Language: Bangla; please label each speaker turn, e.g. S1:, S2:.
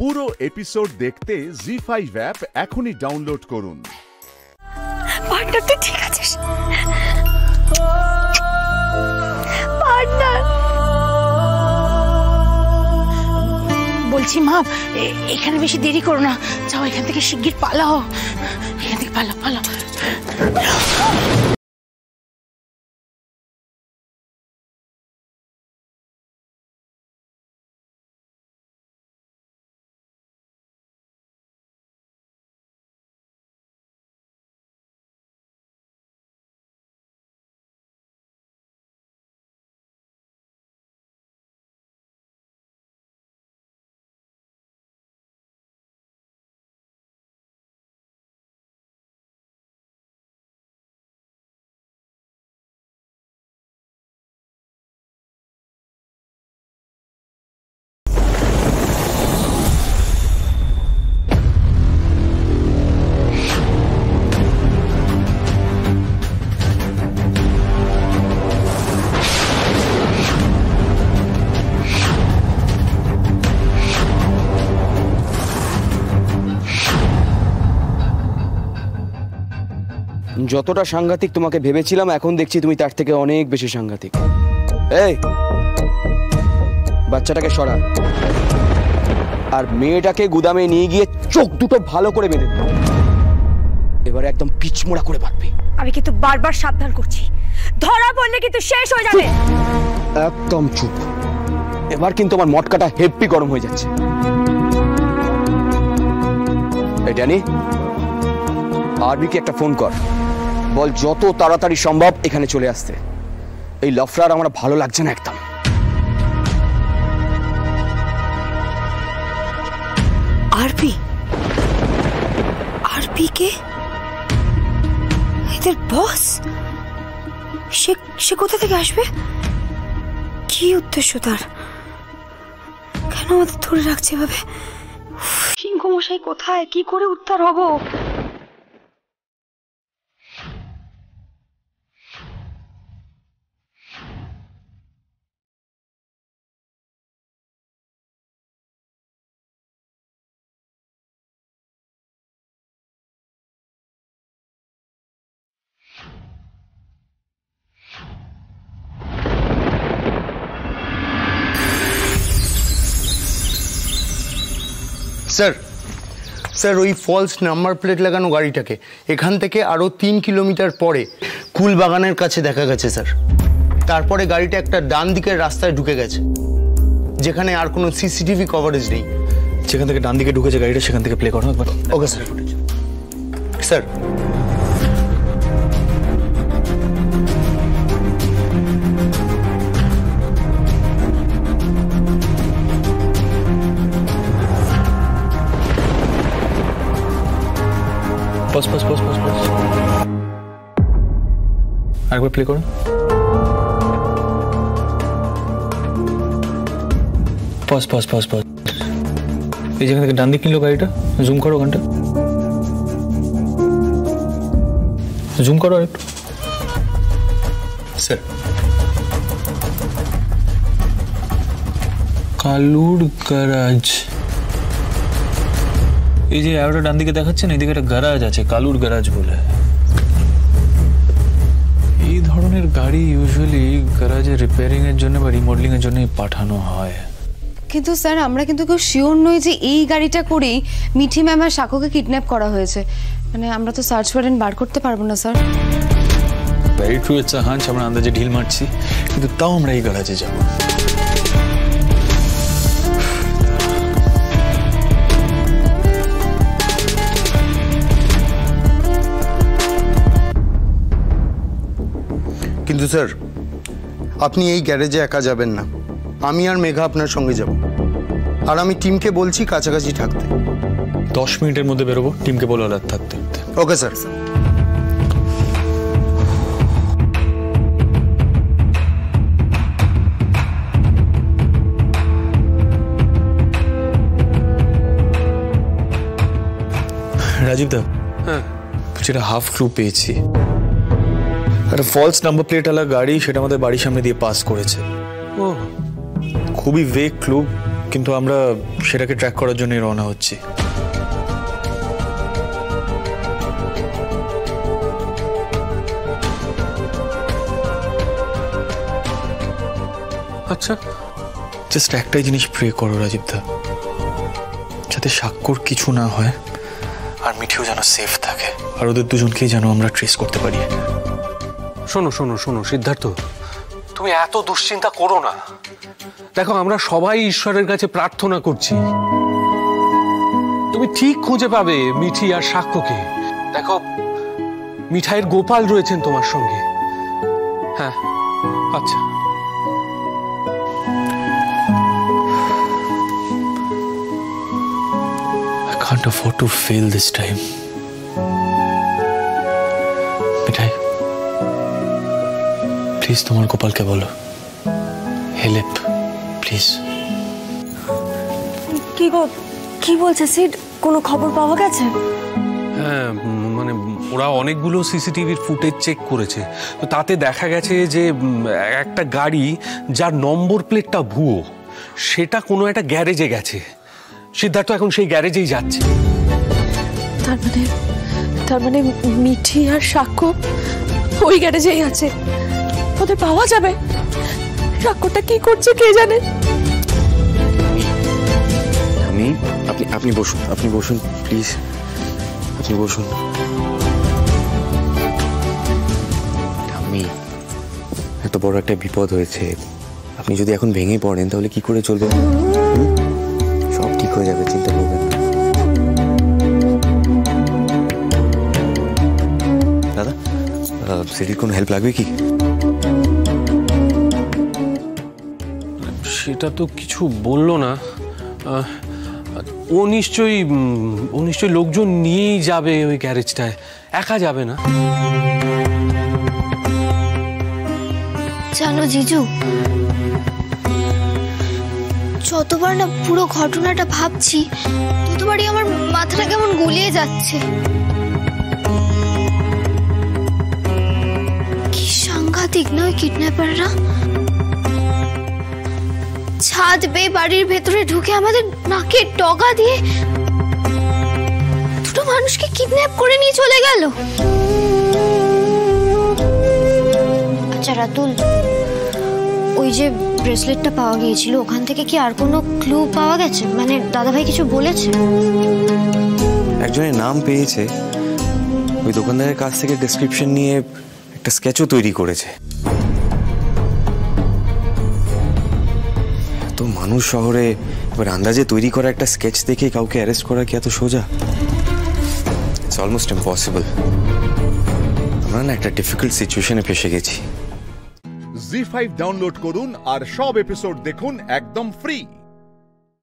S1: পুরো এপিসোড দেখতে জি5 অ্যাপ এখনই ডাউনলোড করুন।
S2: পার্টনার তুই ঠিক আছিস? পার্টনার বলছি মা, এখানে বেশি দেরি করো না, যাও এখান থেকে শিগগির পালাও, এখান থেকে পালাও পালাও।
S3: যতটা সাংঘাতিক তোমাকে ভেবেছিলাম এখন দেখছি তুমি তার থেকে অনেক বেশি সাংঘাতিক। এই বাচ্চাটাকে সরা আর মেয়েটাকে গুদামে নিয়ে গিয়ে চোখ দুটো ভালো করে বেঁধে দাও। এবারে একদম পিচমোড়া করে বাঁধবে।
S2: আমি কিন্তু বারবার সাবধান করছি, ধরা পড়লে কিন্তু শেষ হয়ে যাবে।
S3: একদম চুপ। এবার কিন্তু আমার মটকাটা হেভি গরম হয়ে যাচ্ছে। এই ড্যানি, আরবিকে একটা ফোন কর, বল যত তাড়াতাড়ি সম্ভব এখানে চলে আসতে। এই লফড়ার আমার ভালো লাগছে না একদম।
S2: আরবি? আরবি কে? এদের বস? সে কোথা থেকে আসবে? কি উদ্দেশ্য তার? কেন আমাদের ধরে রাখছে এভাবে? সিংহ মশাই কোথায়? কি করে উদ্ধার হব?
S4: স্যার স্যার ওই ফলস নাম্বার প্লেট লাগানো গাড়িটাকে এখান থেকে আরও 3 কিলোমিটার পরে কুলবাগানের কাছে দেখা গেছে স্যার। তারপরে গাড়িটা একটা ডান দিকের রাস্তায় ঢুকে গেছে, যেখানে আর কোনো সিসিটিভি কভারেজ নেই।
S5: যেখান থেকে ডান দিকে ঢুকেছে গাড়িটা সেখান থেকে প্লে করো একবার।
S4: Okay sir. Sir
S5: pause pause pause pause pause আরেকবার প্লে করো। Pause pause pause pause. এই যেখান থেকে ডান দিক নিল গাড়িটা, জুম করো ওখানটা, জুম করো একটু।
S4: স্যার
S5: কালুর গ্যারাজ। এই যে অ্যারোটা ডান দিকে দেখাচ্ছে না, এদিকে একটা গ্যারাজ আছে কালুর গ্যারাজ বলে। এই ধরনের গাড়ি ইউজুয়ালি গ্যারাজে রিপেয়ারিং এর জন্য বা রিমডেলিং এর জন্য পাঠানো হয়।
S6: কিন্তু স্যার আমরা কিন্তু কেউ শিওর নই যে এই গাড়িটা করেই মিঠি ম্যাম আর সাক্ষ্যকে কিডন্যাপ করা হয়েছে। মানে আমরা তো সার্চ ওয়ারেন্ট বার করতে পারবো না sir.
S5: Very true, it's a hunch. আমরা আন্দাজে ঢিল মারছি, কিন্তু তাও আমরা এই গ্যারাজে যাব।
S4: কিন্তু স্যার আপনি এই গ্যারেজে একা যাবেন না, আমি আর মেঘা আপনার সঙ্গে যাব। আর আমি টিমকে বলছি কাছাকাছি থাকতে।
S5: 10 মিনিটের মধ্যে বেরোবো, টিমকে বলো আলাদা থাকতে।
S4: Okay sir.
S5: রাজীব দা, হ্যাঁ যেটা হাফ ক্লু পেয়েছি, একটা ফলস নাম্বার প্লেট वाला গাড়ি সেটা আমাদের বাড়ির সামনে দিয়ে পাস করেছে। ও খুবই ভেগ ক্লু, কিন্তু আমরা সেটাকে ট্র্যাক করার জন্যই রওনা হচ্ছি।
S7: আচ্ছা,
S5: জাস্ট একটাই জিনিস প্রে করো রাজীবদা, যাতে স্বাক্ষর কিছু না হয় আর মিঠিও যেন সেফ থাকে, আর ওদের দুজনকেই যেন আমরা ট্রেস করতে পারি।
S7: শোনো শোনো শোনো সিদ্ধার্থ, তুমি এত দুশ্চিন্তা করো না। দেখো, আমরা সবাই ঈশ্বরের কাছে প্রার্থনা করছি, তুমি ঠিক খুঁজে পাবে মিঠি আর সাক্ষ্যকে। দেখো, মিঠাইয়ের গোপাল রয়েছেন তোমার সঙ্গে। হ্যাঁ, আচ্ছা।
S5: I can't afford to fail this time. Mithai, please তোমার গোপালকে বলো, হেল্প প্লিজ।
S2: কি বলছে সিড? কোনো খবর পাওয়া গেছে?
S7: হ্যাঁ, মানে ওরা অনেকগুলো সিসিটিভির ফুটেজ চেক করেছে, তো তাতে দেখা গেছে যে একটা গাড়ি যার নম্বর প্লেটটা ভুয়ো, সেটা কোনো একটা গ্যারেজে গেছে। সিদ্ধার্থ এখন সেই গ্যারেজেই যাচ্ছে।
S8: তার মানে মিঠি আর সাক্ষ্য ওই গ্যারেজেই আছে, ওদের পাওয়া যাবে। সাক্ষ্যটা কি করছে কে জানে।
S3: আপনি বসুন প্লিজ, আপনি বসুন। এত বড় একটা বিপদ হয়েছে, আপনি যদি এখন ভেঙে পড়েন তাহলে কি করে চলবে? সব ঠিক হয়ে যাবে, চিন্তা করবেন না। দাদা, সিটির কোনো হেল্প লাগবে কি?
S7: সেটা তো কিছু বললো না। ও নিশ্চয়ই লোকজন নিয়েই যাবে ওই গ্যারেজটায়, একা যাবে না।
S2: জানো জিজু, যতবার না পুরো ঘটনাটা ভাবছি, ততবারই আমার মাথাটা কেমন গলিয়ে যাচ্ছে। কি সাংঘাতিক না ওই কিডন্যাপাররা! ছাদ বেয়ে বাড়ির ভেতরে ঢুকে আমাদের নাকের ডগা দিয়ে দুটো মানুষকে কিডন্যাপ করে নিয়ে চলে গেল। আচ্ছা রাতুল, ওই যে ব্রেসলেটটা পাওয়া গিয়েছিল, ওখান থেকে কি আর কোনো ক্লু পাওয়া গেছে? মানে দাদাভাই কিছু বলেছে?
S3: একজনের নাম পেয়েছে, ওই দোকানদারের কাছ থেকে ডেসক্রিপশন নিয়ে একটা স্কেচও তৈরি করেছে। এত মানুষ শহরে, এবার আন্দাজে তৈরি করা একটা স্কেচ দেখে কাউকে অ্যারেস্ট করা কি এত সোজা? It's almost impossible. আমরা না একটা ডিফিকাল্ট সিচুয়েশনে ফেসে গেছি।
S1: জি5 ডাউনলোড করুন আর সব এপিসোড দেখুন একদম ফ্রি।